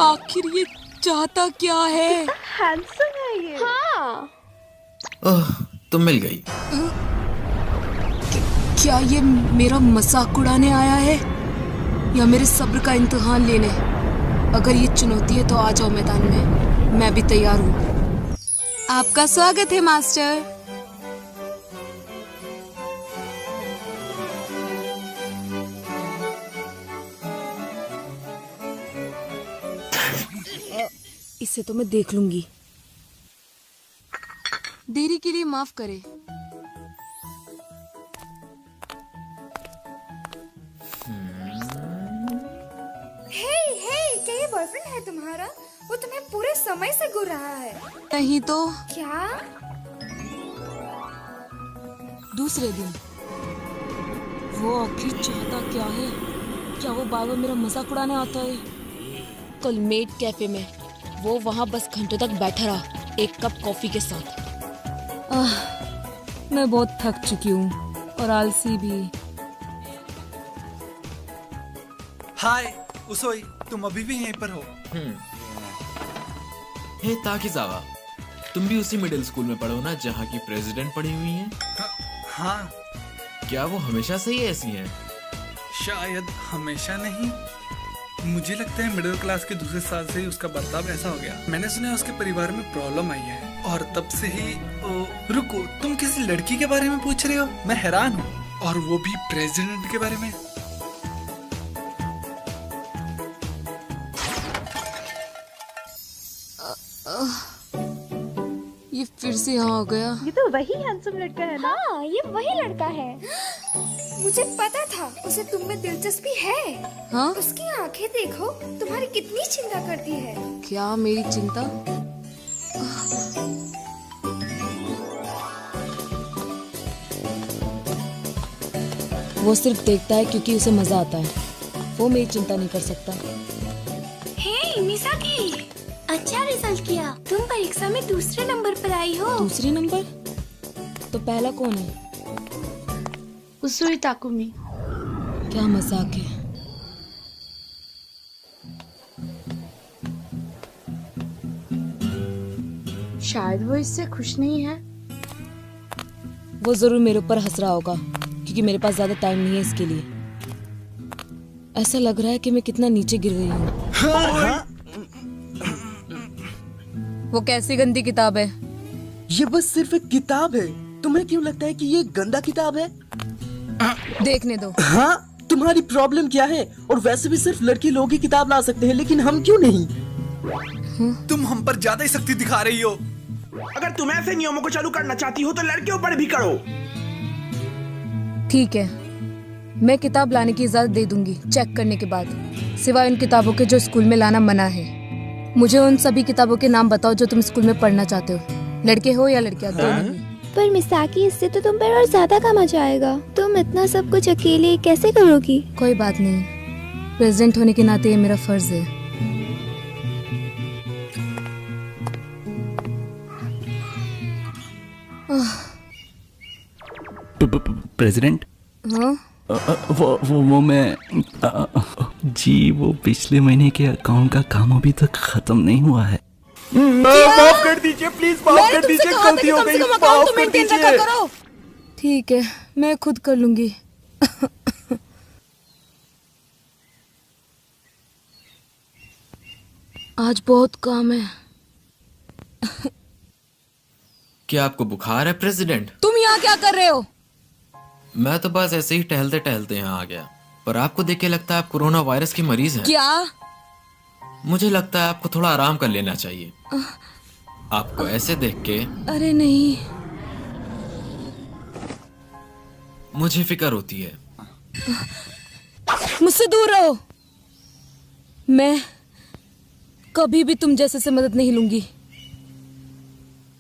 आखिर ये चाहता क्या है? हैंडसम है ये। हाँ। ओह, तुम मिल गई। क्या ये मेरा मजाक उड़ाने आया है या मेरे सब्र का इम्तिहान लेने? अगर ये चुनौती है तो आ जाओ मैदान में, मैं भी तैयार हूँ। आपका स्वागत है मास्टर। इसे तो मैं देख लूंगी। देरी के लिए माफ करे। क्या ये बॉयफ्रेंड है तुम्हारा? वो तुम्हें पूरे समय से घूर रहा है। नहीं तो क्या? दूसरे दिन वो आखिर चाहता क्या है? क्या वो बार बार मेरा मजाक उड़ाने आता है? कल मेड कैफे में वो वहाँ बस घंटों तक बैठा रहा एक कप कॉफी के साथ। मैं बहुत थक चुकी हूँ और आलसी भी। हाय उसोई, तुम अभी भी यहीं पर हो? हे ताकिजावा, तुम भी उसी मिडिल स्कूल में पढ़ो ना जहाँ की प्रेसिडेंट पढ़ी हुई हैं? हाँ। क्या वो हमेशा से ही ऐसी हैं? शायद हमेशा नहीं, मुझे लगता है मिडिल क्लास के दूसरे साल से ही उसका बर्ताव ऐसा हो गया। मैंने सुना है उसके परिवार में प्रॉब्लम आई है और तब से ही रुको, तुम किसी लड़की के बारे में पूछ रहे हो? मैं हैरान हूँ, और वो भी प्रेसिडेंट के बारे में। ये फिर से यहाँ आ गया। ये तो वही हैंडसम लड़का है ना? हाँ, ये वही लड़का है। मुझे पता था उसे तुम में दिलचस्पी है। हाँ? उसकी आंखें देखो, तुम्हारी कितनी चिंता करती है। क्या मेरी चिंता? वो सिर्फ देखता है क्योंकि उसे मजा आता है। वो मेरी चिंता नहीं कर सकता। हे मिसाकी, अच्छा रिजल्ट किया। तुम परीक्षा में दूसरे नंबर पर आई हो। दूसरे नंबर? तो पहला कौन है? उसुई ताकुमी। क्या मजाक है। शायद वो इससे खुश नहीं है। वो जरूर मेरे ऊपर हंस रहा होगा क्योंकि मेरे पास ज्यादा टाइम नहीं है इसके लिए। ऐसा लग रहा है कि मैं कितना नीचे गिर गई हूँ। वो कैसी गंदी किताब है? ये बस सिर्फ एक किताब है। तुम्हें क्यों लगता है कि ये गंदा किताब है? देखने दो। हाँ, तुम्हारी प्रॉब्लम क्या है? और वैसे भी सिर्फ लड़के लोग ही किताब ला सकते हैं, लेकिन हम क्यों नहीं? तुम हम पर ज्यादा ही सख्ती दिखा रही हो। अगर तुम ऐसे नियमों को चालू करना चाहती हो तो लड़कियों पर भी करो। ठीक है, मैं किताब लाने की इजाजत दे दूंगी चेक करने के बाद, सिवाय उन किताबों के जो स्कूल में लाना मना है। मुझे उन सभी किताबों के नाम बताओ जो तुम स्कूल में पढ़ना चाहते हो, लड़के हो या लड़कियां, दोनों। पर मिसाकी, इससे तो तुम पर और ज्यादा काम आ जाएगा। तुम इतना सब कुछ अकेले कैसे करोगी? कोई बात नहीं, प्रेसिडेंट होने के नाते ये मेरा फर्ज है। प्रेसिडेंट? हाँ? वो मैं जी, वो पिछले महीने के अकाउंट का काम अभी तक खत्म नहीं हुआ है। माफ कर दीजिए प्लीज, माफ कर दीजिए, गलती हो गई, माफ कर दीजिए। ठीक है, मैं खुद कर लूंगी। आज बहुत काम है। क्या आपको बुखार है प्रेसिडेंट? तुम यहाँ क्या कर रहे हो? मैं तो बस ऐसे ही टहलते टहलते यहाँ आ गया, पर आपको देख के लगता है आप कोरोना वायरस की मरीज हैं। क्या? मुझे लगता है आपको थोड़ा आराम कर लेना चाहिए। आपको ऐसे देख के अरे नहीं, मुझे फिक्र होती है। मुझसे दूर रहो। मैं कभी भी तुम जैसे से मदद नहीं लूंगी।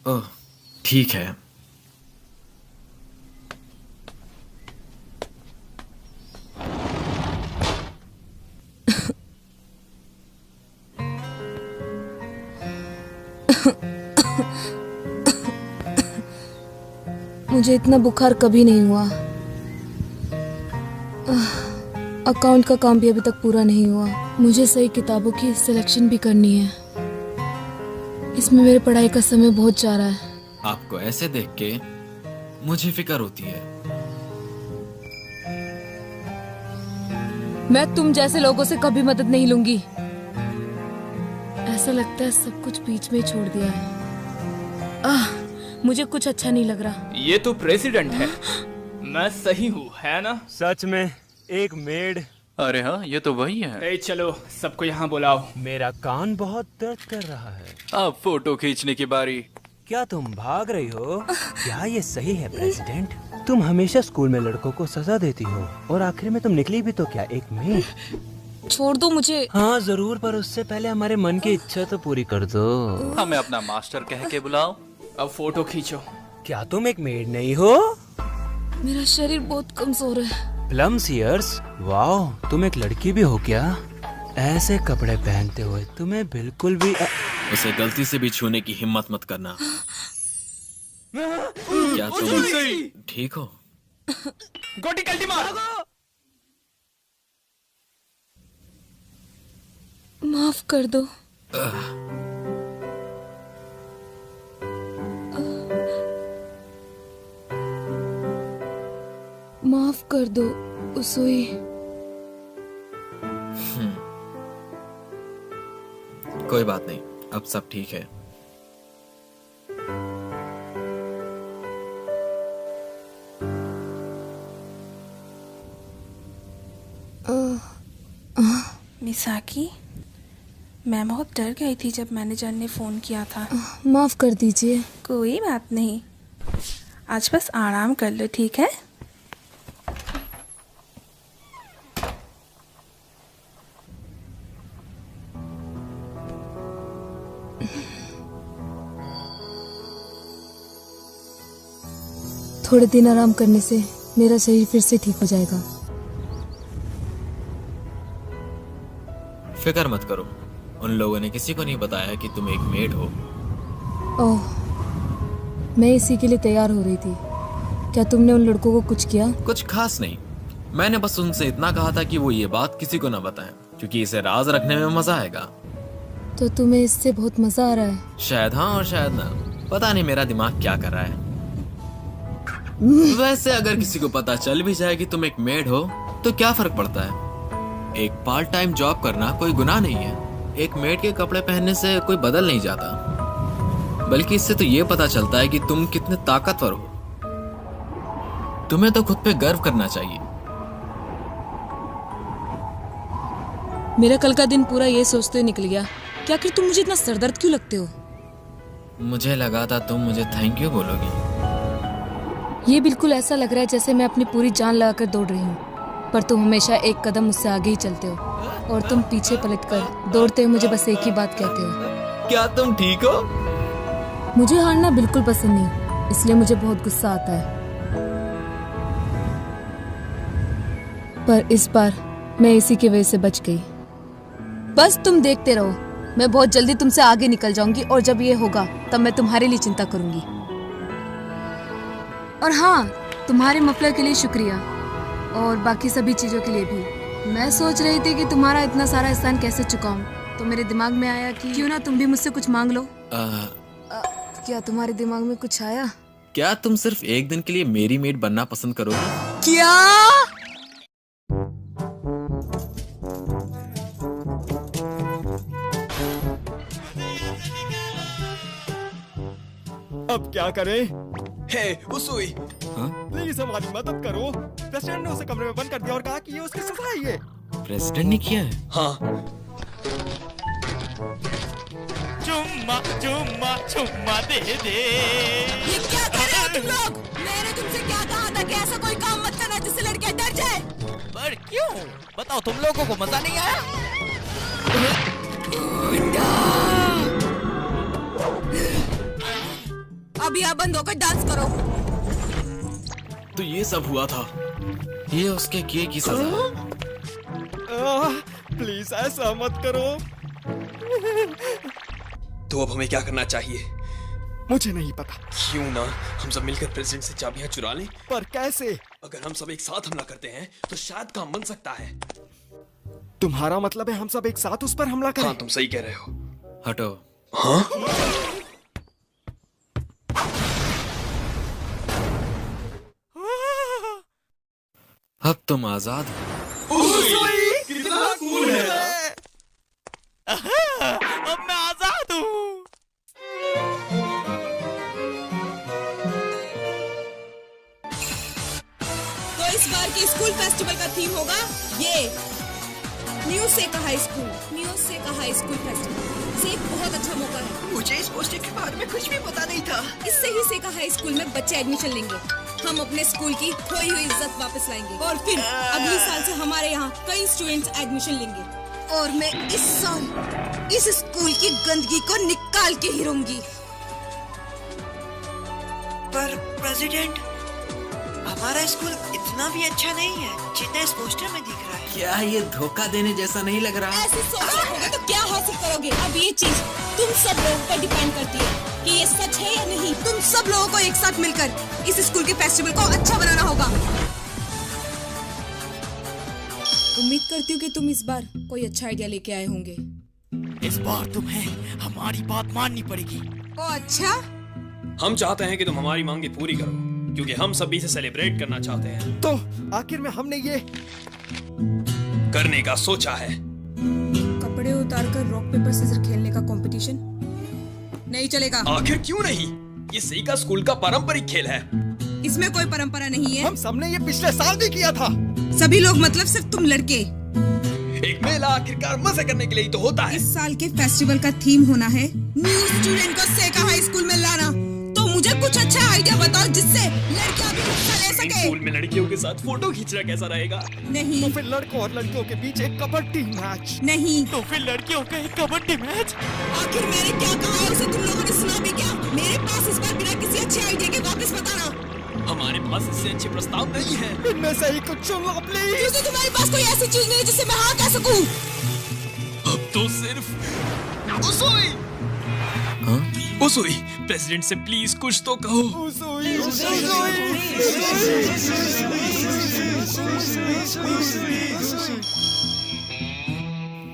ओह, ठीक है। मुझे इतना बुखार कभी नहीं हुआ। अकाउंट का काम भी अभी तक पूरा नहीं हुआ। मुझे सही किताबों की सिलेक्शन भी करनी है। इसमें मेरे पढ़ाई का समय बहुत जा रहा है। आपको ऐसे देख के मुझे फिक्र होती है। मैं तुम जैसे लोगों से कभी मदद नहीं लूंगी। ऐसा लगता है सब कुछ बीच में ही छोड़ दिया है। मुझे कुछ अच्छा नहीं लग रहा। ये तो प्रेसिडेंट है। मैं सही हूँ, है ना? सच में एक मेड। अरे हाँ, ये तो वही है। ए, चलो सबको यहाँ बुलाओ। मेरा कान बहुत दर्द कर रहा है। अब फोटो खींचने की बारी। क्या तुम भाग रही हो? क्या ये सही है प्रेसिडेंट? तुम हमेशा स्कूल में लड़कों को सजा देती हो और आखिर में तुम निकली भी तो क्या एक मेड? छोड़ दो मुझे। हाँ जरूर, पर उससे पहले हमारे मन की इच्छा तो पूरी कर दो। हमें अपना मास्टर कह के बुलाओ। अब फोटो खींचो। क्या तुम एक मेड नहीं हो? मेरा शरीर बहुत कमजोर है। प्लम सीयर्स, वाह, तुम एक लड़की भी हो क्या? ऐसे कपड़े पहनते हुए तुम्हें बिल्कुल भी उसे गलती से भी छूने की हिम्मत मत करना। क्या तुम ठीक हो? गोटी कल्टी मार। माफ कर दो। माफ कर दो उसुई। कोई बात नहीं, अब सब ठीक है। मिसाकी, मैं बहुत डर गई थी जब मैनेजर ने फोन किया था। माफ कर दीजिए। कोई बात नहीं, आज बस आराम कर लो, ठीक है? थोड़े दिन आराम करने से मेरा शरीर फिर से ठीक हो जाएगा। फिक्र मत करो, उन लोगों ने किसी को नहीं बताया कि तुम एक मेड हो। ओह, मैं इसी के लिए तैयार हो रही थी। क्या तुमने उन लड़कों को कुछ किया? कुछ खास नहीं, मैंने बस उनसे इतना कहा था कि वो ये बात किसी को ना बताएं, क्योंकि इसे राज रखने में मजा आएगा। तो तुम्हें इससे बहुत मजा आ रहा है? शायद हाँ और शायद ना, पता नहीं मेरा दिमाग क्या कर रहा है। वैसे अगर किसी को पता चल भी जाए कि तुम एक मेड हो तो क्या फर्क पड़ता है? एक पार्ट टाइम जॉब करना कोई गुनाह नहीं है। एक मेड के कपड़े पहनने से कोई बदल नहीं जाता, बल्कि इससे तो ये पता चलता है कि तुम कितने ताकतवर हो। तुम्हें तो खुद पे गर्व करना चाहिए। मेरा कल का दिन पूरा ये सोचते हुए निकल गया कि आखिर तुम मुझे इतना सरदर्द क्यों लगते हो? मुझे लगा था तुम मुझे थैंक यू बोलोगी। ये बिल्कुल ऐसा लग रहा है जैसे मैं अपनी पूरी जान लगाकर दौड़ रही हूँ, पर तुम हमेशा एक कदम मुझसे आगे ही चलते हो और तुम पीछे पलटकर दौड़ते हुए मुझे बस एक ही बात कहते हो। क्या तुम ठीक हो? मुझे हारना बिल्कुल पसंद नहीं, इसलिए मुझे बहुत गुस्सा आता है। पर इस बार मैं इसी की वजह से बच गई। बस तुम देखते रहो, मैं बहुत जल्दी तुमसे आगे निकल जाऊंगी और जब ये होगा तब मैं तुम्हारे लिए चिंता करूंगी। और हाँ, तुम्हारे मफलर के लिए शुक्रिया और बाकी सभी चीजों के लिए भी। मैं सोच रही थी कि तुम्हारा इतना सारा एहसान कैसे चुकाऊं, तो मेरे दिमाग में आया कि क्यों ना तुम भी मुझसे कुछ मांग लो। क्या तुम्हारे दिमाग में कुछ आया? क्या तुम सिर्फ एक दिन के लिए मेरी मेड बनना पसंद करोगी? क्या? अब क्या करें? हे उसुई, प्लीज हमारी मदद करो। प्रेसिडेंट ने उसे कमरे में बंद कर दिया और कहा कि ये उसकी सजा ही है। प्रेसिडेंट ने किया है? हाँ। चुम्मा चुम्मा चुम्मा दे दे। ये क्या कर रहे हो तुम लोग? मैंने तुमसे क्या कहा था कि ऐसा कोई काम मत करना जिससे लड़कियां डर जाए? पर क्यों? बताओ, तुम लोगों को मजा नहीं आया? अब यहाँ बंद होकर डांस करो। तो ये सब हुआ था, ये उसके किए की सजा है। प्लीज ऐसा मत करो। तो अब हमें क्या करना चाहिए? मुझे नहीं पता। क्यों ना हम सब मिलकर प्रेसिडेंट से चाबियां चुरा लें? पर कैसे? अगर हम सब एक साथ हमला करते हैं तो शायद काम बन सकता है। तुम्हारा मतलब है हम सब एक साथ उस पर हमला करें? हाँ, तुम सही कह रहे हो। हटो। हाँ? अब तुम आजाद हो। कितना कूल है। अब मैं आजाद हूँ। तो इस बार के स्कूल फेस्टिवल का थीम होगा ये न्यू सेका हाई स्कूल। न्यू सेका हाई स्कूल फेस्टिवल से एक बहुत अच्छा मौका है। मुझे इस पोस्टर के बारे में कुछ भी पता नहीं था। इससे ही सेका हाई स्कूल में बच्चे एडमिशन लेंगे। हम अपने स्कूल की खोई हुई इज्जत वापस लाएंगे और फिर अगले साल से हमारे यहाँ कई स्टूडेंट्स एडमिशन लेंगे और मैं इस साल इस स्कूल की गंदगी को निकाल के ही रहूंगी। पर प्रेसिडेंट, हमारा स्कूल इतना भी अच्छा नहीं है जितना इस पोस्टर में दिख रहा है। क्या ये धोखा देने जैसा नहीं लग रहा? ऐसे सोच रखोगे तो क्या हासिल करोगे? अब ये चीज तुम सब लोगों पर डिपेंड करती है कि ये सच है या नहीं। तुम सब लोगों को एक साथ मिलकर इस स्कूल के फेस्टिवल को अच्छा बनाना होगा। उम्मीद करती हूँ कि तुम इस बार कोई अच्छा आइडिया लेके आए होंगे। इस बार तुम्हें हमारी बात माननी पड़ेगी। ओ अच्छा? हम चाहते हैं कि तुम हमारी मांगे पूरी करो क्योंकि हम सभी से सेलिब्रेट करना चाहते हैं। तो आखिर में हमने ये करने का सोचा है। कपड़े उतारकर रॉक पेपर सीजर खेलने का कंपटीशन नहीं चलेगा। आखिर क्यों नहीं? ये सेका स्कूल का पारंपरिक खेल है। इसमें कोई परंपरा नहीं है। हम सबने ये पिछले साल भी किया था। सभी लोग मतलब सिर्फ तुम लड़के। एक मेला आखिरकार मजे करने के लिए ही तो होता है। इस साल के फेस्टिवल का थीम होना है न्यू स्टूडेंट को सेका हाई स्कूल में लाना। तो मुझे कुछ अच्छा आइडिया बताओ जिससे लड़कियां भी हिस्सा ले सके। स्कूल में लड़कियों के साथ फोटो खींचना कैसा रहेगा? नहीं। तो फिर लड़कों और लड़कियों के बीच एक कबड्डी मैच। नहीं। तो फिर लड़कियों का एक कबड्डी मैच। आखिर मैंने क्या कहा है उसे तुम लोगों ने सुना भी क्या? मेरे पास इस बार बिना किसी अच्छे आइडिया के वापस बताना। हमारे पास इससे अच्छे प्रस्ताव नहीं है। इनमें से ही कुछ चुन लो प्लीज। क्योंकि तुम्हारे पास कोई ऐसी चीज नहीं है जिससे मैं हाँ कह सकूं। अब तो सिर्फ उसोई। हाँ? उसोई, प्रेसिडेंट से प्लीज कुछ तो कहो। उसोई,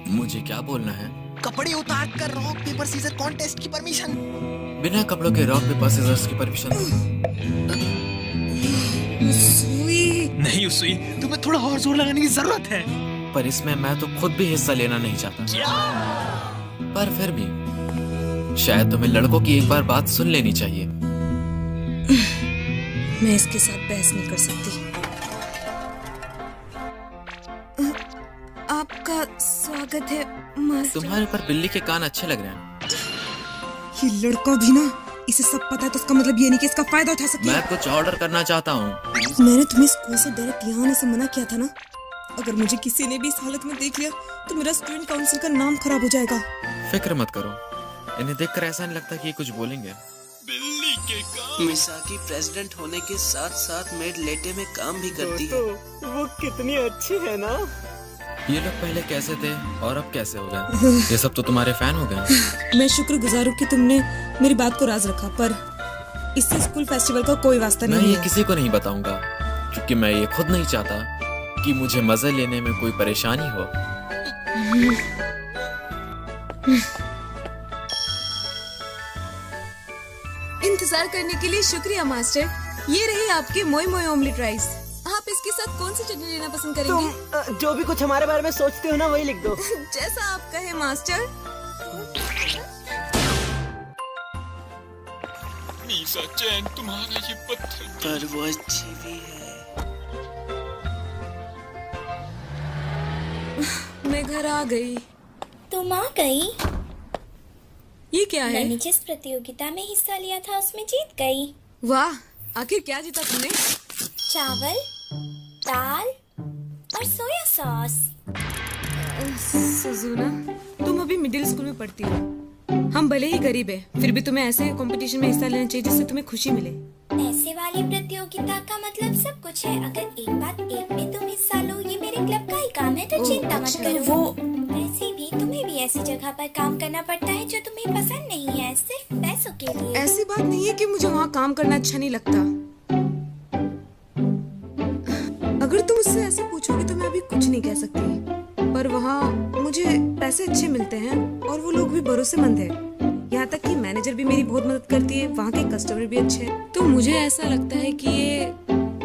मुझे क्या बोलना है? कपड़े उतार कर रॉक पेपर सीजर कॉन्टेस्ट की परमिशन। बिना कपड़ों के रॉक पेपर सीजर्स की परमिशन? नहीं उसुई, तुम्हें थोड़ा और जोर लगाने की जरूरत है। पर इसमें मैं तो खुद भी हिस्सा लेना नहीं चाहता। पर फिर भी शायद तुम्हें लड़कों की एक बार बात सुन लेनी चाहिए। मैं इसके साथ बहस नहीं कर सकती। आपका स्वागत है मास्टर। तुम्हारे ऊपर बिल्ली के कान अच्छे लग रहे हैं। ये लड़का भी ना, इसे सब पता है तो इसका मतलब ये नहीं कि इसका फायदा उठा सके। मैं कुछ ऑर्डर करना चाहता हूँ। मैंने तुम्हें स्कूल से डायरेक्ट यहाँ आने से मना किया था ना। अगर मुझे किसी ने भी इस हालत में देख लिया तो मेरा स्टूडेंट काउंसिल का नाम खराब हो जाएगा। फिक्र मत करो, इन्हें देखकर ऐसा नहीं लगता कि ये कुछ बोलेंगे। बिल्ली के कान। मिसाकी प्रेसिडेंट होने के साथ साथ मेड लेटे में काम भी करती है। वो कितनी अच्छी है ना। ये लोग पहले कैसे थे और अब कैसे हो गए? ये सब तो तुम्हारे फैन हो गए। मैं शुक्रगुजार हूँ कि तुमने मेरी बात को राज रखा, पर इससे स्कूल फेस्टिवल का कोई वास्ता नहीं है। मैं ये किसी को नहीं बताऊंगा क्योंकि मैं ये खुद नहीं चाहता कि मुझे मजे लेने में कोई परेशानी हो। इंतजार करने के लिए शुक्रिया मास्टर। ये रही आपकी मोई मोई ऑमलेट राइस। आप इसके साथ कौन सी चटनी लेना पसंद करेंगे? तुम जो भी कुछ हमारे बारे में सोचते हो ना वही लिख दो। जैसा आप कहे मास्टर। मीसा चैन, तुम्हारा ये पत्थर पर वो अच्छी भी है। मैं घर आ गई। तुम आ गई? ये क्या है? मैंने जिस प्रतियोगिता में हिस्सा लिया था उसमें जीत गई। वाह, आखिर क्या जीता तुमने? चावल, दाल और सोया सॉस। सुजुना, तुम अभी मिडिल स्कूल में पढ़ती हो। हम भले ही गरीब हैं, फिर भी तुम्हें ऐसे कंपटीशन में हिस्सा लेना चाहिए जिससे तुम्हें खुशी मिले। ऐसे वाली प्रतियोगिता का मतलब सब कुछ है। अगर एक बात एक में तुम हिस्सा लो, ये मेरे क्लब का ही काम है, तो चिंता मत करो। वैसे भी तुम्हें भी ऐसी जगह पर काम करना पड़ता है जो तुम्हें पसंद नहीं है, सिर्फ पैसों के लिए। ऐसी बात नहीं है कि मुझे वहाँ काम करना अच्छा नहीं लगता। अगर तुम मुझसे ऐसे पूछोगे तो मैं अभी कुछ नहीं कह सकती, पर वहाँ मुझे पैसे अच्छे मिलते हैं और वो लोग भी भरोसेमंद है। यहाँ तक कि मैनेजर भी मेरी बहुत मदद करती है, वहाँ के कस्टमर भी अच्छे हैं। तो मुझे ऐसा लगता है कि ये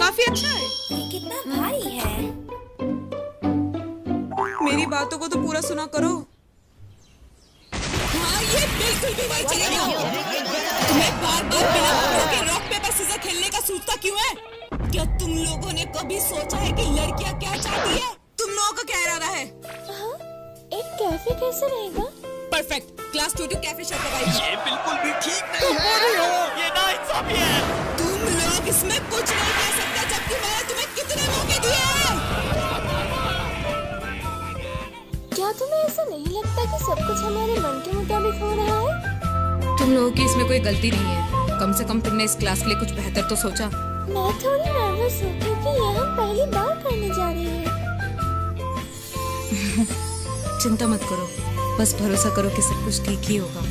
काफी अच्छा है। ये कितना भारी है। मेरी बातों को तो पूरा सुना करो। हाँ, ये बिल्कुल भी नहीं चलेगा। तुम्हें बार-बार बिना कपड़ों के रॉक पेपर सीजर खेलने का सूझता क्यों है? क्या तुम लोगों ने कभी सोचा है कि लड़कियां क्या चाहती है? तुम लोगों का क्या इरादा है? एक कैफे कैसे रहेगा? परफेक्ट। क्लास 2 कैफे शॉप लगाएगी। ये बिल्कुल भी ठीक नहीं है। ये नाइंसाफी है। तुम लोग इसमें कुछ नहीं कह सकते, जबकि मैंने तुम्हें कितने मौके दिए हैं। क्या तुम्हें ऐसा नहीं लगता कि सब कुछ हमारे मन के मुताबिक हो रहा है? तुम लोगों की इसमें कोई गलती नहीं है। कम से कम तुमने इस क्लास के लिए कुछ बेहतर तो सोचा। मैं थोड़ी नर्वस हूँ क्योंकि ये हम पहली बार करने जा रहे हैं। चिंता मत करो, बस भरोसा करो कि सब कुछ ठीक ही होगा।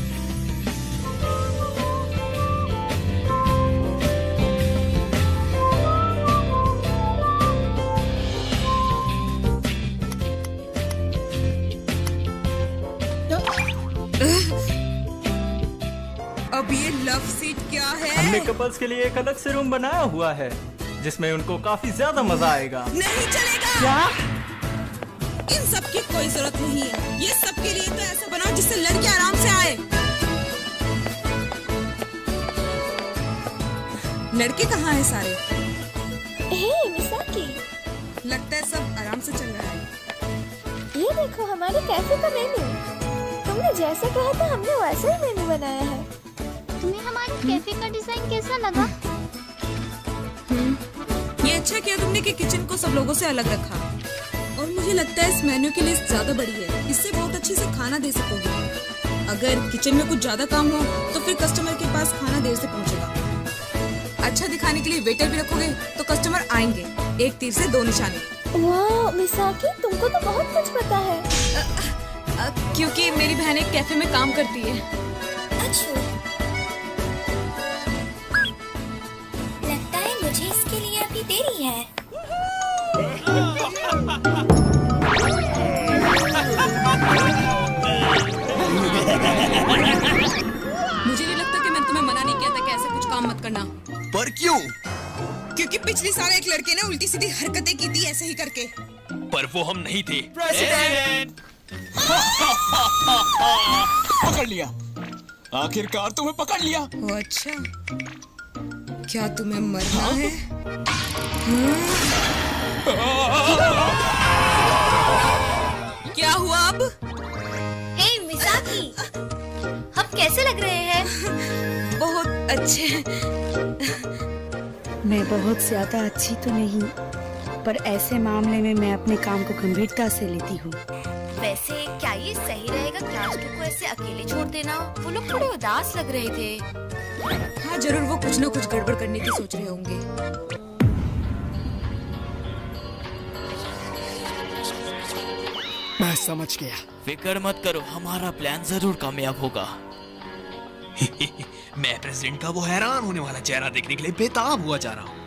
अब ये लव सीट क्या है? हमने कपल्स के लिए एक अलग से रूम बनाया हुआ है जिसमें उनको काफी ज्यादा मजा आएगा। नहीं चलेगा। क्या? इन सब की कोई जरूरत नहीं है। ये सब के लिए तो ऐसा बनाओ जिससे लड़के आराम से आए। लड़के कहाँ हैं सारे? हे मिसाकी, लगता है सब आराम से चल रहा है। ये देखो हमारे कैफे का मेन्यू। तुमने जैसा कहा था हमने वैसा ही मेन्यू बनाया है। तुम्हें हमारे कैफे का डिजाइन कैसा लगा? ये अच्छा किया तुमने कि किचन को सब लोगों से अलग रखा। और मुझे लगता है इस मेन्यू की लिस्ट ज्यादा बड़ी है, इससे बहुत अच्छे से खाना दे सकोगे। अगर किचन में कुछ ज्यादा काम हो तो फिर कस्टमर के पास खाना देर से पहुंचेगा। अच्छा दिखाने के लिए वेटर भी रखोगे तो कस्टमर आएंगे। एक तीर से दो निशाने। वाह मिसाकी, तुमको तो बहुत कुछ पता है। क्योंकि मेरी बहन एक कैफे में काम करती है। अच्छा, लगता है मुझे इसके लिए अभी देरी है। मुझे नहीं लगता कि मैंने तुम्हें मना नहीं किया था कि ऐसे कुछ काम मत करना। पर क्यों? क्योंकि पिछली साल एक लड़के ने उल्टी सीधी हरकतें की थी ऐसे ही करके। पर वो हम नहीं थे। प्रेसिडेंट! पकड़ लिया, आखिरकार तुम्हें पकड़ लिया। ओ अच्छा, क्या तुम्हें मरना है? क्या हुआ अब? हे मिसाकी, हम कैसे लग रहे हैं? बहुत अच्छे। मैं बहुत ज्यादा अच्छी तो नहीं, पर ऐसे मामले में मैं अपने काम को गंभीरता से लेती हूँ। वैसे क्या ये सही रहेगा क्लास 2 को ऐसे अकेले छोड़ देना? वो लोग थोड़े उदास लग रहे थे। हाँ जरूर, वो कुछ न कुछ गड़बड़ करने की सोच रहे होंगे। मैं समझ गया। फिक्र मत करो, हमारा प्लान जरूर कामयाब होगा। मैं प्रेसिडेंट का वो हैरान होने वाला चेहरा देखने के लिए बेताब हुआ जा रहा हूँ।